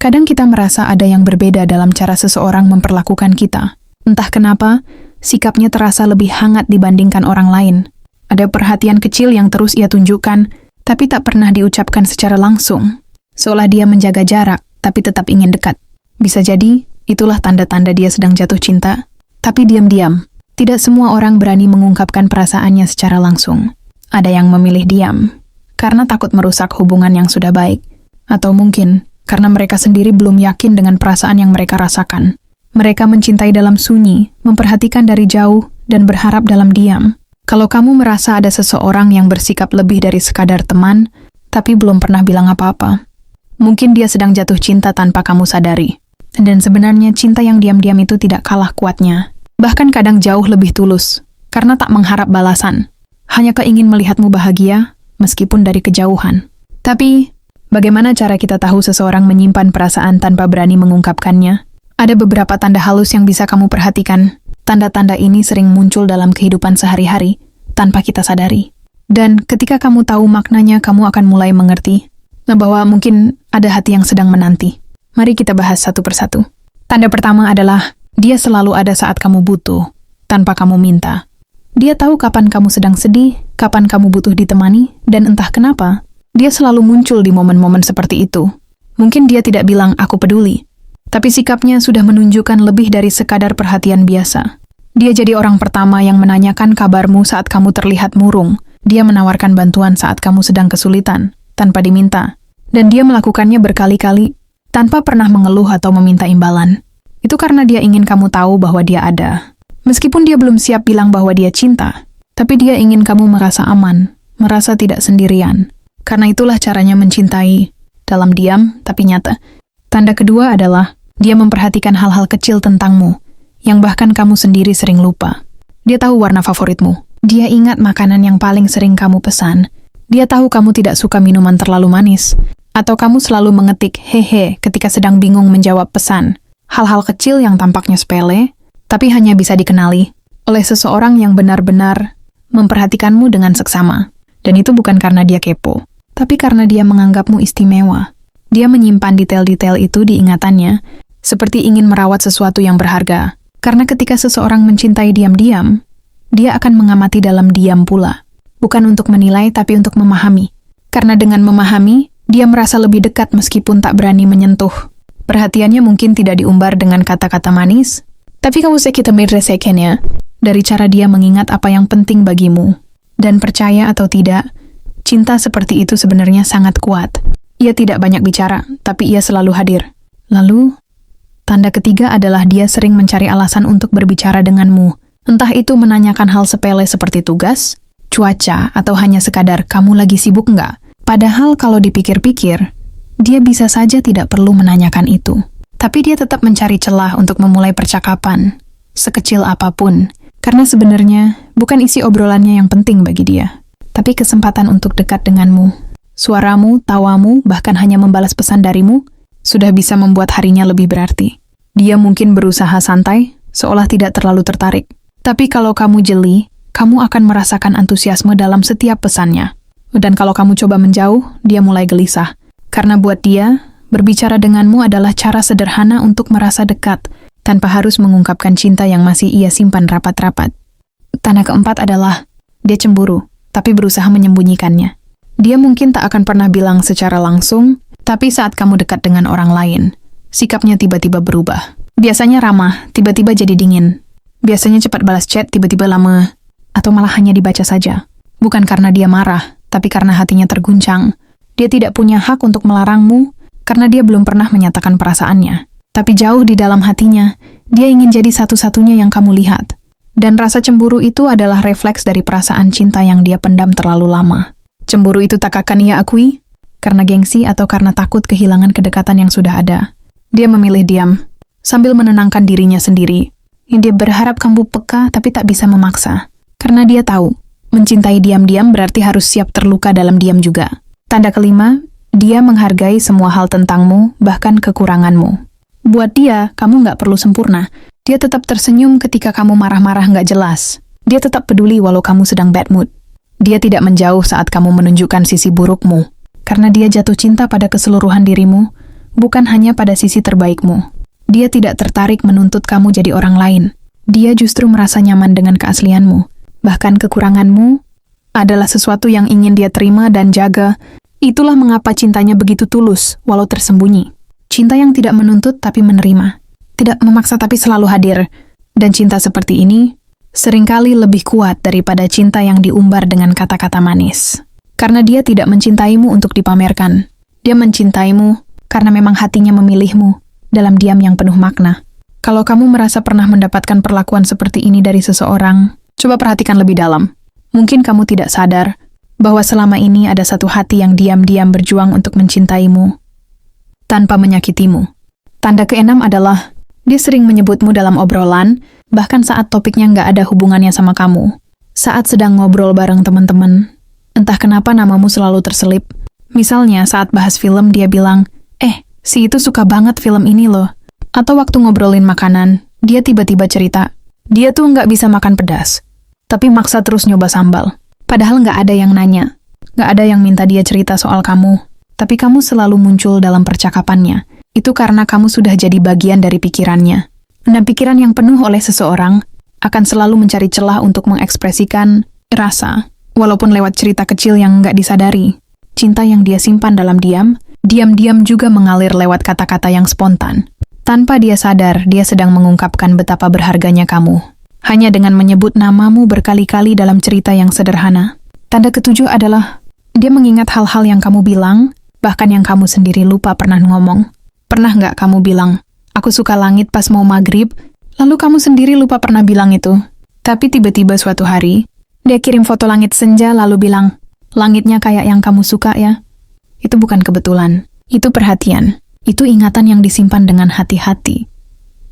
Kadang kita merasa ada yang berbeda dalam cara seseorang memperlakukan kita. Entah kenapa, sikapnya terasa lebih hangat dibandingkan orang lain. Ada perhatian kecil yang terus ia tunjukkan, tapi tak pernah diucapkan secara langsung. Seolah dia menjaga jarak, tapi tetap ingin dekat. Bisa jadi, itulah tanda-tanda dia sedang jatuh cinta. Tapi diam-diam, tidak semua orang berani mengungkapkan perasaannya secara langsung. Ada yang memilih diam, karena takut merusak hubungan yang sudah baik. Atau mungkin, karena mereka sendiri belum yakin dengan perasaan yang mereka rasakan. Mereka mencintai dalam sunyi, memperhatikan dari jauh, dan berharap dalam diam. Kalau kamu merasa ada seseorang yang bersikap lebih dari sekadar teman, tapi belum pernah bilang apa-apa, mungkin dia sedang jatuh cinta tanpa kamu sadari. Dan sebenarnya cinta yang diam-diam itu tidak kalah kuatnya. Bahkan kadang jauh lebih tulus, karena tak mengharap balasan. Hanya keingin melihatmu bahagia, meskipun dari kejauhan. Tapi, bagaimana cara kita tahu seseorang menyimpan perasaan tanpa berani mengungkapkannya? Ada beberapa tanda halus yang bisa kamu perhatikan. Tanda-tanda ini sering muncul dalam kehidupan sehari-hari, tanpa kita sadari. Dan ketika kamu tahu maknanya, kamu akan mulai mengerti bahwa mungkin ada hati yang sedang menanti. Mari kita bahas satu persatu. Tanda pertama adalah, dia selalu ada saat kamu butuh, tanpa kamu minta. Dia tahu kapan kamu sedang sedih, kapan kamu butuh ditemani, dan entah kenapa, dia selalu muncul di momen-momen seperti itu. Mungkin dia tidak bilang, aku peduli. Tapi sikapnya sudah menunjukkan lebih dari sekadar perhatian biasa. Dia jadi orang pertama yang menanyakan kabarmu saat kamu terlihat murung. Dia menawarkan bantuan saat kamu sedang kesulitan, tanpa diminta. Dan dia melakukannya berkali-kali, tanpa pernah mengeluh atau meminta imbalan. Itu karena dia ingin kamu tahu bahwa dia ada. Meskipun dia belum siap bilang bahwa dia cinta, tapi dia ingin kamu merasa aman, merasa tidak sendirian. Karena itulah caranya mencintai, dalam diam tapi nyata. Tanda kedua adalah, dia memperhatikan hal-hal kecil tentangmu, yang bahkan kamu sendiri sering lupa. Dia tahu warna favoritmu. Dia ingat makanan yang paling sering kamu pesan. Dia tahu kamu tidak suka minuman terlalu manis. Atau kamu selalu mengetik hehe ketika sedang bingung menjawab pesan. Hal-hal kecil yang tampaknya sepele, tapi hanya bisa dikenali oleh seseorang yang benar-benar memperhatikanmu dengan seksama. Dan itu bukan karena dia kepo, tapi karena dia menganggapmu istimewa. Dia menyimpan detail-detail itu di ingatannya, seperti ingin merawat sesuatu yang berharga. Karena ketika seseorang mencintai diam-diam, dia akan mengamati dalam diam pula. Bukan untuk menilai, tapi untuk memahami. Karena dengan memahami, dia merasa lebih dekat meskipun tak berani menyentuh. Perhatiannya mungkin tidak diumbar dengan kata-kata manis, tapi kamu kita merasakannya dari cara dia mengingat apa yang penting bagimu. Dan percaya atau tidak, cinta seperti itu sebenarnya sangat kuat. Ia tidak banyak bicara, tapi ia selalu hadir. Lalu, tanda ketiga adalah dia sering mencari alasan untuk berbicara denganmu. Entah itu menanyakan hal sepele seperti tugas, cuaca, atau hanya sekadar kamu lagi sibuk nggak? Padahal kalau dipikir-pikir, dia bisa saja tidak perlu menanyakan itu. Tapi dia tetap mencari celah untuk memulai percakapan, sekecil apapun. Karena sebenarnya bukan isi obrolannya yang penting bagi dia, tapi kesempatan untuk dekat denganmu. Suaramu, tawamu, bahkan hanya membalas pesan darimu, sudah bisa membuat harinya lebih berarti. Dia mungkin berusaha santai, seolah tidak terlalu tertarik. Tapi kalau kamu jeli, kamu akan merasakan antusiasme dalam setiap pesannya. Dan kalau kamu coba menjauh, dia mulai gelisah. Karena buat dia, berbicara denganmu adalah cara sederhana untuk merasa dekat, tanpa harus mengungkapkan cinta yang masih ia simpan rapat-rapat. Tanda keempat adalah, dia cemburu, tapi berusaha menyembunyikannya. Dia mungkin tak akan pernah bilang secara langsung, tapi saat kamu dekat dengan orang lain, sikapnya tiba-tiba berubah. Biasanya ramah, tiba-tiba jadi dingin. Biasanya cepat balas chat, tiba-tiba lama, atau malah hanya dibaca saja. Bukan karena dia marah, tapi karena hatinya terguncang. Dia tidak punya hak untuk melarangmu, karena dia belum pernah menyatakan perasaannya. Tapi jauh di dalam hatinya, dia ingin jadi satu-satunya yang kamu lihat. Dan rasa cemburu itu adalah refleks dari perasaan cinta yang dia pendam terlalu lama. Cemburu itu tak akan ia akui, karena gengsi atau karena takut kehilangan kedekatan yang sudah ada. Dia memilih diam, sambil menenangkan dirinya sendiri. Dia berharap kamu peka tapi tak bisa memaksa. Karena dia tahu, mencintai diam-diam berarti harus siap terluka dalam diam juga. Tanda kelima, dia menghargai semua hal tentangmu, bahkan kekuranganmu. Buat dia, kamu nggak perlu sempurna. Dia tetap tersenyum ketika kamu marah-marah nggak jelas. Dia tetap peduli walau kamu sedang bad mood. Dia tidak menjauh saat kamu menunjukkan sisi burukmu. Karena dia jatuh cinta pada keseluruhan dirimu, bukan hanya pada sisi terbaikmu. Dia tidak tertarik menuntut kamu jadi orang lain. Dia justru merasa nyaman dengan keaslianmu. Bahkan kekuranganmu adalah sesuatu yang ingin dia terima dan jaga. Itulah mengapa cintanya begitu tulus, walau tersembunyi. Cinta yang tidak menuntut tapi menerima. Tidak memaksa tapi selalu hadir. Dan cinta seperti ini seringkali lebih kuat daripada cinta yang diumbar dengan kata-kata manis. Karena dia tidak mencintaimu untuk dipamerkan. Dia mencintaimu karena memang hatinya memilihmu dalam diam yang penuh makna. Kalau kamu merasa pernah mendapatkan perlakuan seperti ini dari seseorang, coba perhatikan lebih dalam. Mungkin kamu tidak sadar bahwa selama ini ada satu hati yang diam-diam berjuang untuk mencintaimu tanpa menyakitimu. Tanda keenam adalah dia sering menyebutmu dalam obrolan, bahkan saat topiknya nggak ada hubungannya sama kamu. Saat sedang ngobrol bareng teman-teman, entah kenapa namamu selalu terselip. Misalnya saat bahas film dia bilang, si itu suka banget film ini loh. Atau waktu ngobrolin makanan, dia tiba-tiba cerita, dia tuh nggak bisa makan pedas, tapi maksa terus nyoba sambal. Padahal nggak ada yang nanya, nggak ada yang minta dia cerita soal kamu, tapi kamu selalu muncul dalam percakapannya. Itu karena kamu sudah jadi bagian dari pikirannya. Nah, pikiran yang penuh oleh seseorang akan selalu mencari celah untuk mengekspresikan rasa, walaupun lewat cerita kecil yang nggak disadari. Cinta yang dia simpan dalam diam-diam juga mengalir lewat kata-kata yang spontan. Tanpa dia sadar, dia sedang mengungkapkan betapa berharganya kamu. Hanya dengan menyebut namamu berkali-kali dalam cerita yang sederhana. Tanda ketujuh adalah dia mengingat hal-hal yang kamu bilang, bahkan yang kamu sendiri lupa pernah ngomong. Pernah nggak kamu bilang, aku suka langit pas mau maghrib, lalu kamu sendiri lupa pernah bilang itu. Tapi tiba-tiba suatu hari, dia kirim foto langit senja lalu bilang, langitnya kayak yang kamu suka ya. Itu bukan kebetulan, itu perhatian. Itu ingatan yang disimpan dengan hati-hati.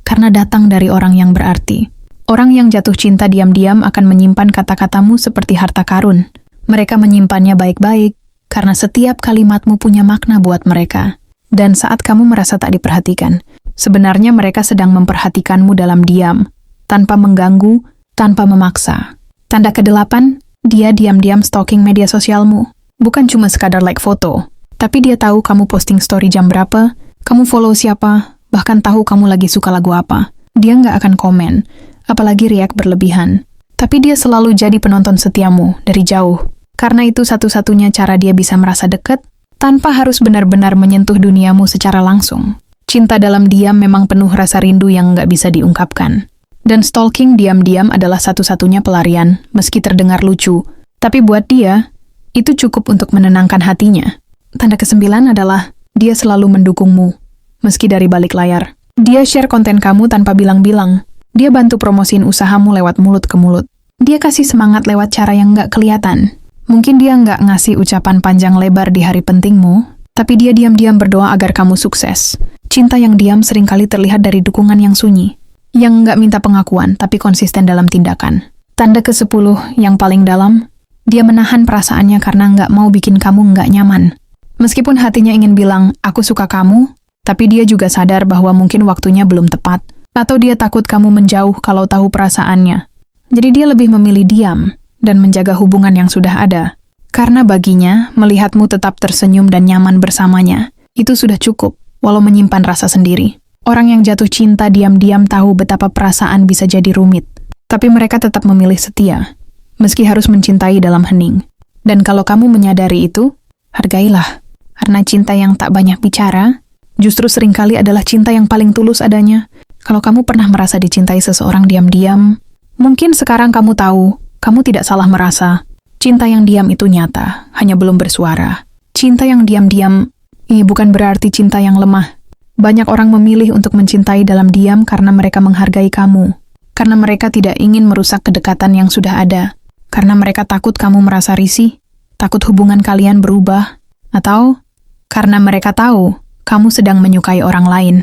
Karena datang dari orang yang berarti. Orang yang jatuh cinta diam-diam akan menyimpan kata-katamu seperti harta karun. Mereka menyimpannya baik-baik, karena setiap kalimatmu punya makna buat mereka. Dan saat kamu merasa tak diperhatikan, sebenarnya mereka sedang memperhatikanmu dalam diam, tanpa mengganggu, tanpa memaksa. Tanda ke-8, dia diam-diam stalking media sosialmu. Bukan cuma sekadar like foto, tapi dia tahu kamu posting story jam berapa, kamu follow siapa, bahkan tahu kamu lagi suka lagu apa. Dia nggak akan komen, apalagi react berlebihan. Tapi dia selalu jadi penonton setiamu dari jauh. Karena itu satu-satunya cara dia bisa merasa dekat, tanpa harus benar-benar menyentuh duniamu secara langsung. Cinta dalam diam memang penuh rasa rindu yang nggak bisa diungkapkan. Dan stalking diam-diam adalah satu-satunya pelarian, meski terdengar lucu. Tapi buat dia, itu cukup untuk menenangkan hatinya. Tanda ke-9 adalah, dia selalu mendukungmu, meski dari balik layar. Dia share konten kamu tanpa bilang-bilang. Dia bantu promosiin usahamu lewat mulut ke mulut. Dia kasih semangat lewat cara yang nggak kelihatan. Mungkin dia nggak ngasih ucapan panjang lebar di hari pentingmu, tapi dia diam-diam berdoa agar kamu sukses. Cinta yang diam seringkali terlihat dari dukungan yang sunyi, yang nggak minta pengakuan, tapi konsisten dalam tindakan. Tanda ke-10 yang paling dalam, dia menahan perasaannya karena nggak mau bikin kamu nggak nyaman. Meskipun hatinya ingin bilang, aku suka kamu, tapi dia juga sadar bahwa mungkin waktunya belum tepat, atau dia takut kamu menjauh kalau tahu perasaannya. Jadi dia lebih memilih diam dan menjaga hubungan yang sudah ada. Karena baginya, melihatmu tetap tersenyum dan nyaman bersamanya, itu sudah cukup, walau menyimpan rasa sendiri. Orang yang jatuh cinta diam-diam tahu betapa perasaan bisa jadi rumit, tapi mereka tetap memilih setia, meski harus mencintai dalam hening. Dan kalau kamu menyadari itu, hargailah. Karena cinta yang tak banyak bicara, justru seringkali adalah cinta yang paling tulus adanya. Kalau kamu pernah merasa dicintai seseorang diam-diam, mungkin sekarang kamu tahu, kamu tidak salah merasa. Cinta yang diam itu nyata, hanya belum bersuara. Cinta yang diam-diam, ini bukan berarti cinta yang lemah. Banyak orang memilih untuk mencintai dalam diam karena mereka menghargai kamu. Karena mereka tidak ingin merusak kedekatan yang sudah ada. Karena mereka takut kamu merasa risih, takut hubungan kalian berubah, atau karena mereka tahu kamu sedang menyukai orang lain.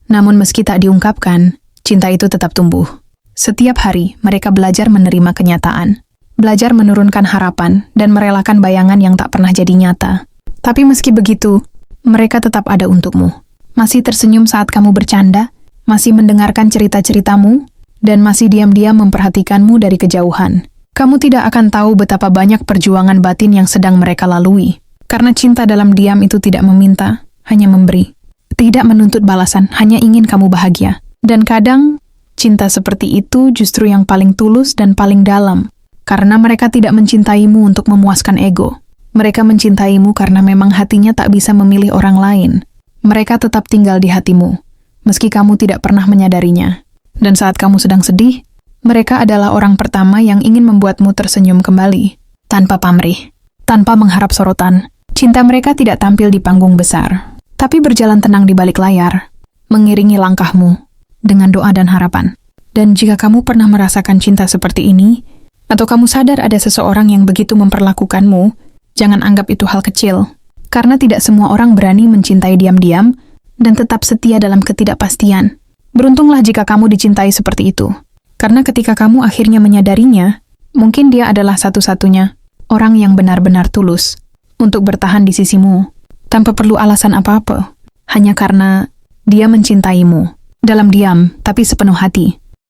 Namun meski tak diungkapkan, cinta itu tetap tumbuh. Setiap hari, mereka belajar menerima kenyataan, belajar menurunkan harapan, dan merelakan bayangan yang tak pernah jadi nyata. Tapi meski begitu, mereka tetap ada untukmu. Masih tersenyum saat kamu bercanda, masih mendengarkan cerita-ceritamu, dan masih diam-diam memperhatikanmu dari kejauhan. Kamu tidak akan tahu betapa banyak perjuangan batin yang sedang mereka lalui. Karena cinta dalam diam itu tidak meminta, hanya memberi. tidak menuntut balasan, hanya ingin kamu bahagia. Dan kadang, cinta seperti itu justru yang paling tulus dan paling dalam, karena mereka tidak mencintaimu untuk memuaskan ego. Mereka mencintaimu karena memang hatinya tak bisa memilih orang lain. Mereka tetap tinggal di hatimu, meski kamu tidak pernah menyadarinya. Dan saat kamu sedang sedih, mereka adalah orang pertama yang ingin membuatmu tersenyum kembali, tanpa pamrih, tanpa mengharap sorotan. Cinta mereka tidak tampil di panggung besar, tapi berjalan tenang di balik layar, mengiringi langkahmu dengan doa dan harapan. Dan jika kamu pernah merasakan cinta seperti ini, atau kamu sadar ada seseorang yang begitu memperlakukanmu, jangan anggap itu hal kecil, karena tidak semua orang berani mencintai diam-diam dan tetap setia dalam ketidakpastian. Beruntunglah jika kamu dicintai seperti itu, karena ketika kamu akhirnya menyadarinya, mungkin dia adalah satu-satunya orang yang benar-benar tulus untuk bertahan di sisimu, tanpa perlu alasan apa-apa, hanya karena dia mencintaimu, dalam diam tapi sepenuh hati.